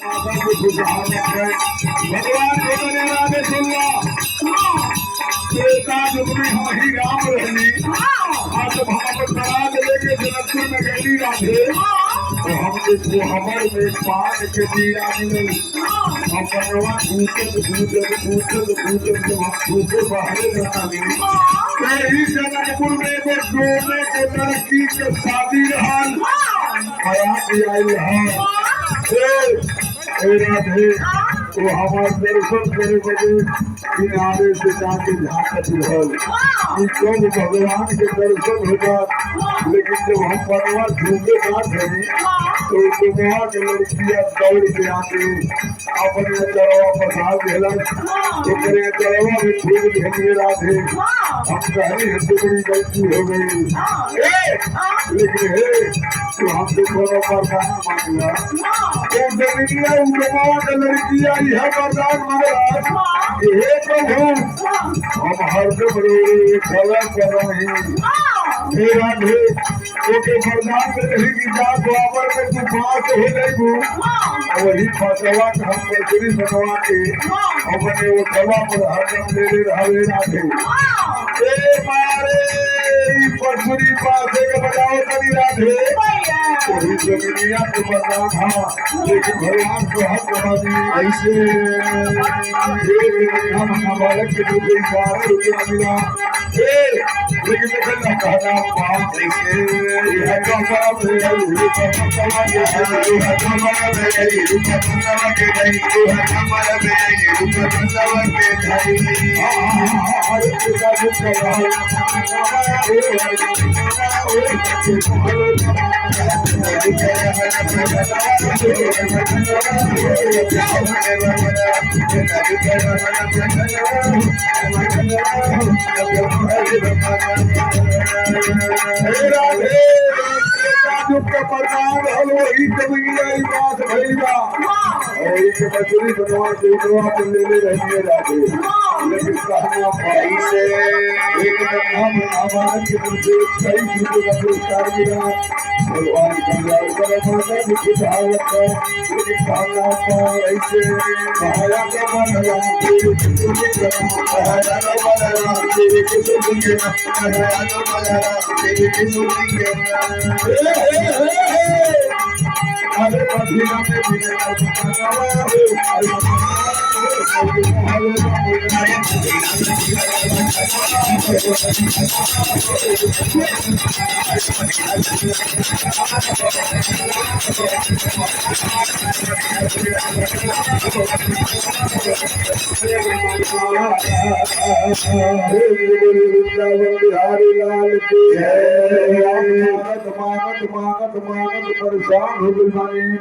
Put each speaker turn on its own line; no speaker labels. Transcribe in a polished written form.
भगवान को बने राधे सुनला त्रेता युग में हम ही राम रहनी आज जब हम अपन बरात लेके जनकपुर में गई राधे तो हम देखो हमारे में पान के दीरा मिलल हम बनवा भूतल जब हम भूखे बाहर जानी यही जनकपुर में एगो डोले के लड़की के शादी रहल बरात आई है राधे तो हमारे दर्शन करे बजे किनारे से जाके झाँकत रहल कब भगवान के दर्शन होगा लेकिन जब हम बनवा झूमे बात रही तो दुनिया के लड़कियां दौड़ के आके अपने चरवा प्रसाद दिलन अपने चरवा में फूल भेजे राधे हम कहनी हमसे बड़ी गलती हो गई लेकिन हे तो हमसे थोड़ा वरदान मांगला तो जमीनिया उगमा के लड़कियां यह वरदान महाराज हे प्रभु हम हरदम रो खबर कर रहे हे राधे ओके वरदान में नहीं कि जा द्वापर में तू पास हो जाइबू वही फसवा के हम बजरी बनवा के अपने वो सवा पर हरदम ले रहे राधे ए मारे पसुरी पासे के बताओ तनी राधे वही जमीनिया के वरदान हाँ लेकिन भगवान को हक बना दी ऐसे हम नाबालक के दूसरे 12 रुपया मिला लेकिन कहना कहना बात ऐसे यह कमरा में यह कमरा में यह कमरा में यह कमरा में यह कमरा में यह कमरा में प्रदान हलो ही कमिया बात भैया और एक मछली बनवा के ले रही राधे लेकिन कहना भाई से एक हम हमारे के मुझे 23 रुपये का पुरस्कार मिला भगवान कल्याण कर माता की भावत लेकिन कहना ऐसे सहाया का बनला तेरे तुझे सहाया का बनला तेरे के सुनिए सहाया का बनला तेरे के सुनिए अरे मदीना में मिले बिहारी लाल की मांगत परेशान हो गई